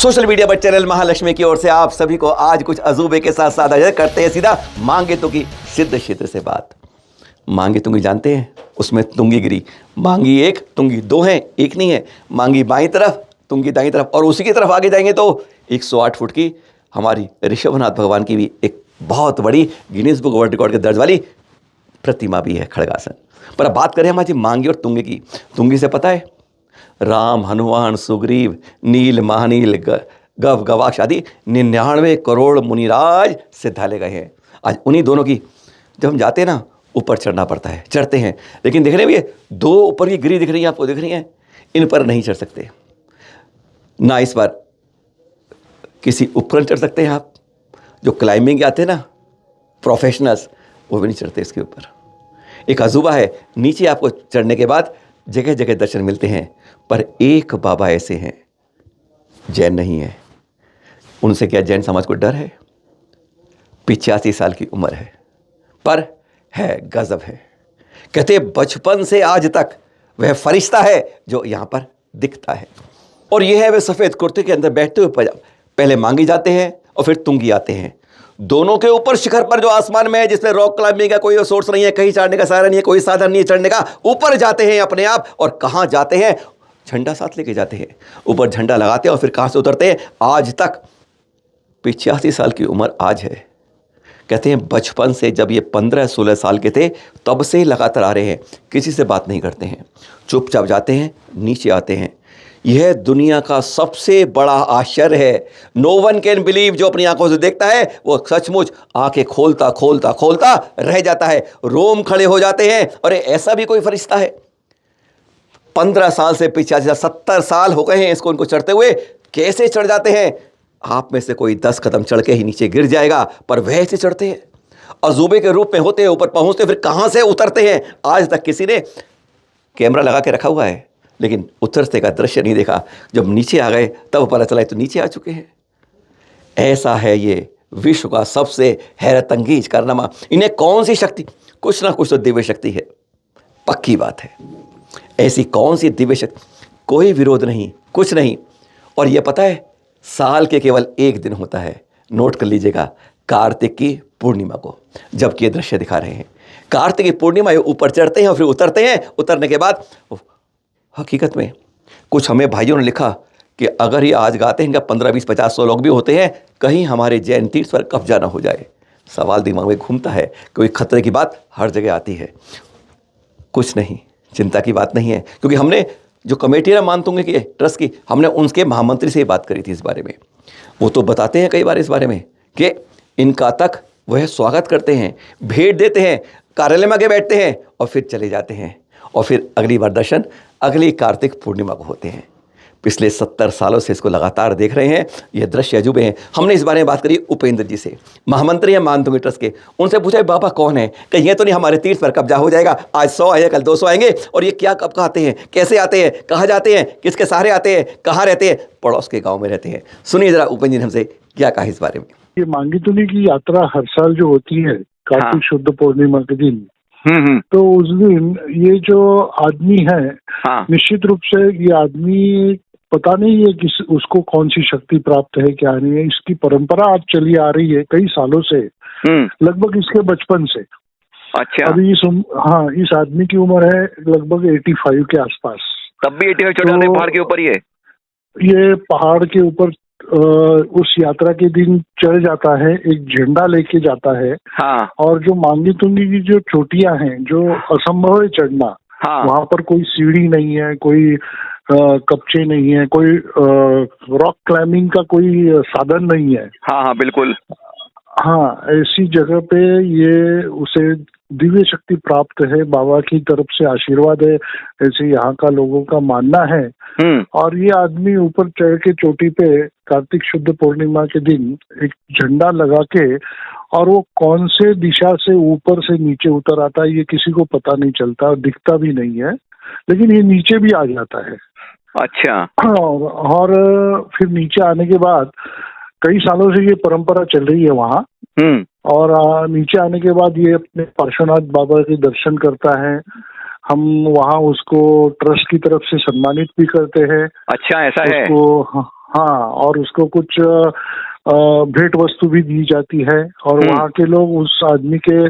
Social media पर channel Mahalakshmi की ओर से आप सभी को आज कुछ अजूबे के साथ साथ करते हैं सीधा मांगे तो की सिद्ध क्षेत्र से बात। मांगे तुंगी जानते हैं, उसमें तुंगी गिरी, मांगी एक तुंगी दो हैं, एक नहीं है। मांगी बाईं तरफ तुंगी दाईं तरफ, और उसी की तरफ आगे जाएंगे तो 108 फुट की हमारी ऋषभनाथ भगवान की भी एक बहुत बड़ी गिनीज बुक वर्ल्ड रिकॉर्ड के दर्ज वाली प्रतिमा भी है, खड़गासन। पर अब बात करें हमारी मांगी और तुंगी की। तुंगी से पता है राम, हनुमान, सुग्रीव, नील, महानील, गव, गवाक्ष आदि 99 करोड़ मुनिराज सिद्धालय गए हैं। आज उन्हीं दोनों की जब हम जाते हैं ना, ऊपर चढ़ना पड़ता है, चढ़ते हैं, लेकिन देख रहे हैं ये दो ऊपर की गिरी दिख रही है आपको, दिख रही हैं, इन पर नहीं चढ़ सकते ना। इस बार किसी उपकरण चढ़ सकते हैं आप, जो क्लाइंबिंग के आते हैं ना प्रोफेशनल्स, वो भी नहीं चढ़ते इसके ऊपर। एक अजूबा है, नीचे आपको चढ़ने के बाद जगह जगह दर्शन मिलते हैं, पर एक बाबा ऐसे हैं जैन नहीं है। उनसे क्या जैन समाज को डर है? 85 साल की उम्र है, पर है गजब है। कहते बचपन से आज तक वह फरिश्ता है जो यहां पर दिखता है, और यह है वह सफेद कुर्ते के अंदर बैठते हुए। पहले मांगी जाते हैं और फिर तुंगी आते हैं, दोनों के ऊपर शिखर पर जो आसमान में है, जिसमें रॉक क्लाइंबिंग का कोई सोर्स नहीं है, कहीं चढ़ने का सहारा नहीं है, कोई साधन नहीं है चढ़ने का। ऊपर जाते हैं अपने आप, और कहां जाते हैं? झंडा साथ लेके जाते हैं, ऊपर झंडा लगाते हैं और फिर कहां से उतरते हैं? आज तक 85 साल की उम्र आज है। कहते हैं बचपन से, जब ये 15-16 साल के थे तब से लगातार आ रहे हैं, किसी से बात नहीं करते हैं, चुपचाप जाते हैं, नीचे आते हैं। यह दुनिया का सबसे बड़ा आश्चर्य है। No one can believe. जो अपनी आंखों से देखता है वो सचमुच आंखें खोलता खोलता खोलता रह जाता है, रोम खड़े हो जाते हैं। और ऐसा भी कोई फरिश्ता है? 15 साल से 85 70 साल हो गए हैं इसको, इनको चढ़ते हुए। कैसे चढ़ जाते हैं? आप में से कोई 10 कदम चढ़ के ही नीचे गिर जाएगा, पर वैसे चढ़ते हैं, अजूबे के रूप में होते हैं, ऊपर पहुंचते, फिर कहां से उतरते हैं आज तक किसी ने कैमरा लगा के रखा हुआ है, लेकिन उतरते का दृश्य नहीं देखा। जब नीचे आ गए तब पता चला तो नीचे आ चुके हैं। ऐसा है ये विश्व का सबसे हैरतअंगेज कारनामा। इन्हें कौन सी शक्ति? कुछ ना कुछ तो दिव्य शक्ति है, पक्की बात है। ऐसी कौन सी दिव्य शक्ति? कोई विरोध नहीं, कुछ नहीं। और यह पता है साल के केवल एक दिन होता है, नोट कर लीजिएगा, कार्तिक की पूर्णिमा को, जबकि ये दृश्य दिखा रहे हैं। कार्तिक की पूर्णिमा ऊपर चढ़ते हैं और फिर उतरते हैं। उतरने के बाद हकीकत में कुछ हमें भाइयों ने लिखा कि अगर ये आज गाते हैं, इनका 15, 20, 50, 100 लोग भी होते हैं, कहीं हमारे जैन तीर्थ पर कब्जा ना हो जाए। सवाल दिमाग में घूमता है, कोई खतरे की बात हर जगह आती है। कुछ नहीं, चिंता की बात नहीं है, क्योंकि हमने जो कमेटी ना मानतुंगी की ट्रस्ट की, हमने उनके महामंत्री से बात करी थी इस बारे में। वो तो बताते हैं कई बार इस बारे में कि इनका तक वह स्वागत करते हैं, भेंट देते हैं, कार्यालय में आगे बैठते हैं और फिर चले जाते हैं, और फिर अगली बार दर्शन अगली कार्तिक पूर्णिमा को होते हैं। पिछले 70 सालों से इसको लगातार देख रहे हैं, ये दृश्य अजूबे हैं। हमने इस बारे में बात करी उपेंद्र जी से, महामंत्री हैं मानतुंगी ट्रस्ट के। उनसे पूछा बाबा कौन है? कहीं ये तो नहीं हमारे तीर्थ पर कब्जा हो जाएगा, आज 100 आए, कल 200 आएंगे, और ये क्या कब आते हैं, कैसे आते हैं, कहाँ जाते हैं, किसके सहारे आते हैं, कहाँ रहते हैं? पड़ोस के गाँव में रहते हैं। सुनिए जरा उपेंद्र जी हमसे क्या कहा इस बारे में। ये मांगी तुंगी की यात्रा हर साल जो होती है कार्तिक शुद्ध पूर्णिमा के दिन, तो उस दिन ये जो आदमी है, निश्चित रूप से ये आदमी पता नहीं है कि उसको कौन सी शक्ति प्राप्त है, क्या नहीं है। इसकी परंपरा आज चली आ रही है कई सालों से, लगभग इसके बचपन से। अच्छा। अभी इस आदमी की उम्र है लगभग 85 के आसपास। तब भी 85 चढ़ जाते पहाड़ के ऊपर ही है? ये पहाड़ के ऊपर उस यात्रा के दिन चढ़ जाता है, एक झंडा लेके जाता है। हाँ। और जो मांगी तुंगी की जो चोटियां हैं, जो असंभव है चढ़ना, वहां पर कोई सीढ़ी नहीं है, कोई कपचे नहीं है, कोई रॉक क्लाइंबिंग का कोई साधन नहीं है। हाँ, बिल्कुल। हाँ, ऐसी जगह पे ये उसे दिव्य शक्ति प्राप्त है, बाबा की तरफ से आशीर्वाद है, ऐसे यहाँ का लोगों का मानना है। और ये आदमी ऊपर चढ़ के चोटी पे कार्तिक शुद्ध पूर्णिमा के दिन एक झंडा लगा के, और वो कौन से दिशा से ऊपर से नीचे उतर आता है ये किसी को पता नहीं चलता, दिखता भी नहीं है, लेकिन ये नीचे भी आ जाता है। अच्छा। और फिर नीचे आने के बाद कई सालों से ये परंपरा चल रही है वहाँ। और नीचे आने के बाद ये अपने पार्श्वनाथ बाबा के दर्शन करता है। हम वहाँ उसको ट्रस्ट की तरफ से सम्मानित भी करते हैं। अच्छा, ऐसा है? उसको हाँ, और उसको कुछ भेंट वस्तु भी दी जाती है, और वहाँ के लोग उस आदमी के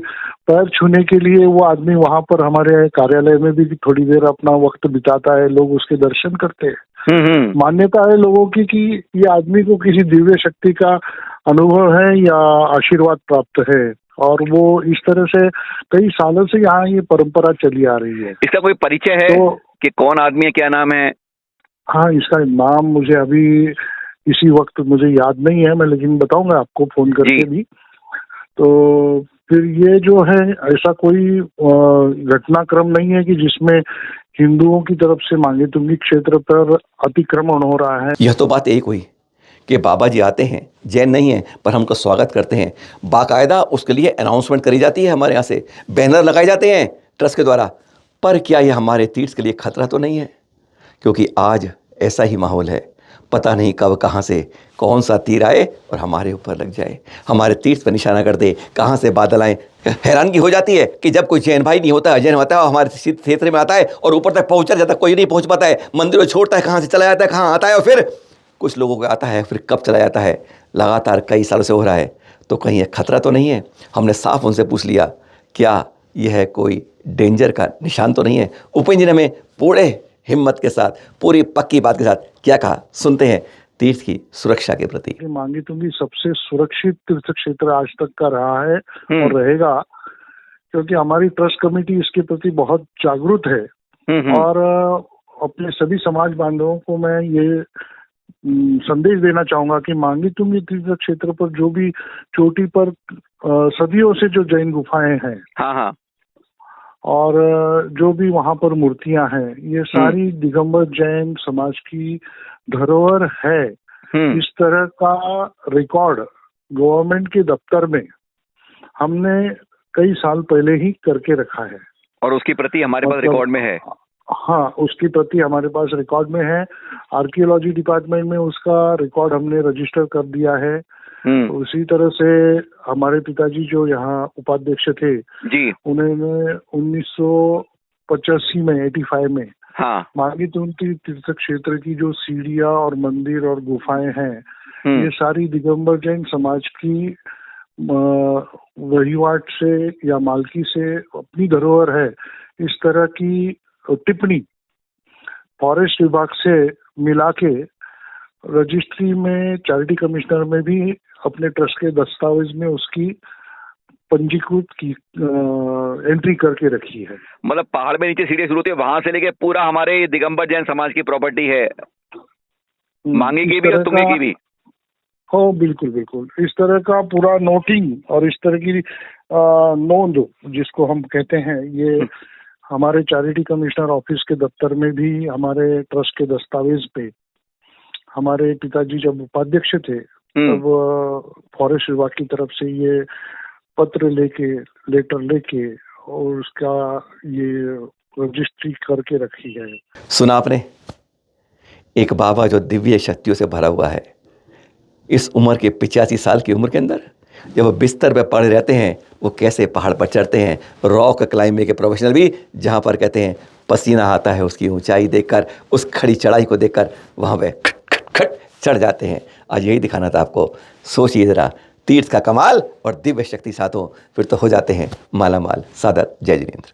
पैर छूने के लिए, वो आदमी वहाँ पर हमारे कार्यालय में भी थोड़ी देर अपना वक्त बिताता है, लोग उसके दर्शन करते हैं। मान्यता है लोगों की कि ये आदमी को किसी दिव्य शक्ति का अनुभव है या आशीर्वाद प्राप्त है, और वो इस तरह से कई सालों से यहाँ ये परंपरा चली आ रही है। इसका कोई परिचय है कि कौन आदमी है, क्या नाम है? हाँ, इसका नाम मुझे अभी इसी वक्त मुझे याद नहीं है, मैं लेकिन बताऊंगा आपको फोन करके भी। तो फिर ये जो है, ऐसा कोई घटनाक्रम नहीं है कि जिसमें हिंदुओं की तरफ से मांगे तुंगी क्षेत्र पर अतिक्रमण हो रहा है। यह तो बात एक हुई कि बाबा जी आते हैं, जैन नहीं है, पर हमको स्वागत करते हैं। बाकायदा उसके लिए अनाउंसमेंट करी जाती है, हमारे यहाँ से बैनर लगाए जाते हैं ट्रस्ट के द्वारा। पर क्या ये हमारे तीर्थ के लिए खतरा तो नहीं है? क्योंकि आज ऐसा ही माहौल है, पता नहीं कब कहाँ से कौन सा तीर आए और हमारे ऊपर लग जाए, हमारे तीर्थ पर निशाना कर दे, कहाँ से बादल आए। हैरानगी हो जाती है कि जब कोई जैन भाई नहीं होता, जैन होता है, हमारे क्षेत्र में आता है और ऊपर तक पहुँच जाता है, कोई नहीं पहुँच पाता है, मंदिरों छोड़ता है, कहाँ से चला जाता है, कहाँ आता है, और फिर कुछ लोगों को आता है, फिर कब चला जाता है। लगातार कई सालों से हो रहा है, तो कहीं ये खतरा तो नहीं है? हमने साफ उनसे पूछ लिया, क्या यह है कोई डेंजर का निशान तो नहीं है? उपेंद्र में पूरे हिम्मत के साथ, पूरी पक्की बात के साथ क्या कहा, सुनते हैं तीर्थ की सुरक्षा के प्रति। मांगी तुंगी सबसे सुरक्षित तीर्थ क्षेत्र आज तक का रहा है और रहेगा, क्योंकि हमारी ट्रस्ट कमेटी इसके प्रति बहुत जागरूक है। और अपने सभी समाज बांधवों को मैं ये संदेश देना चाहूंगा कि मांगी तुंगी तीर्थ क्षेत्र पर जो भी चोटी पर सदियों से जो जैन गुफाएं हैं, हाँ, और जो भी वहां पर मूर्तियां हैं, ये सारी दिगंबर जैन समाज की धरोहर है। इस तरह का रिकॉर्ड गवर्नमेंट के दफ्तर में हमने कई साल पहले ही करके रखा है, और उसकी प्रति हमारे पास रिकॉर्ड में है। हाँ, उसकी प्रति हमारे पास रिकॉर्ड में है। आर्कियोलॉजी डिपार्टमेंट में उसका रिकॉर्ड हमने रजिस्टर कर दिया है। उसी तरह से हमारे पिताजी जो यहाँ उपाध्यक्ष थे जी, उन्होंने 1985 में 85 में मांगी तुंगी तीर्थ क्षेत्र की जो सीढ़ियाँ और मंदिर और गुफाएं हैं, ये सारी दिगंबर जैन समाज की वहीवाट से या मालकी से अपनी धरोहर है, इस तरह की टिप्पणी फॉरेस्ट विभाग से मिला के रजिस्ट्री में, चैरिटी कमिश्नर में भी अपने ट्रस्ट के दस्तावेज में उसकी पंजीकृत की एंट्री करके रखी है। मतलब पहाड़ में नीचे सीढ़ी शुरू होती है, वहां से लेके पूरा हमारे दिगंबर जैन समाज की प्रॉपर्टी है, मांगी की भी और तुंगी की भी। हो, बिल्कुल बिल्कुल। इस तरह का पूरा नोटिंग और इस तरह की नोंद जिसको हम कहते हैं, ये हमारे चैरिटी कमिश्नर ऑफिस के दफ्तर में भी हमारे ट्रस्ट के दस्तावेज पे हमारे पिताजी जब उपाध्यक्ष थे तब फॉरेस्ट विभाग की तरफ से ये पत्र लेटर लेके और उसका ये रजिस्ट्री करके रखी है। सुना आपने, एक बाबा जो दिव्य शक्तियों से भरा हुआ है, इस उम्र के 85 साल की उम्र के अंदर जब वो बिस्तर पे पड़े रहते हैं, वो कैसे पहाड़ पर चढ़ते हैं। रॉक क्लाइंबिंग के प्रोफेशनल भी, जहाँ पर कहते हैं पसीना आता है उसकी ऊंचाई देखकर, उस खड़ी चढ़ाई को देखकर वहाँ पे खट चढ़ जाते हैं। आज यही दिखाना था आपको। सोचिए ज़रा, तीर्थ का कमाल और दिव्य शक्ति साथों, फिर तो हो जाते हैं माला माल। सादर, जय जिनेंद्र।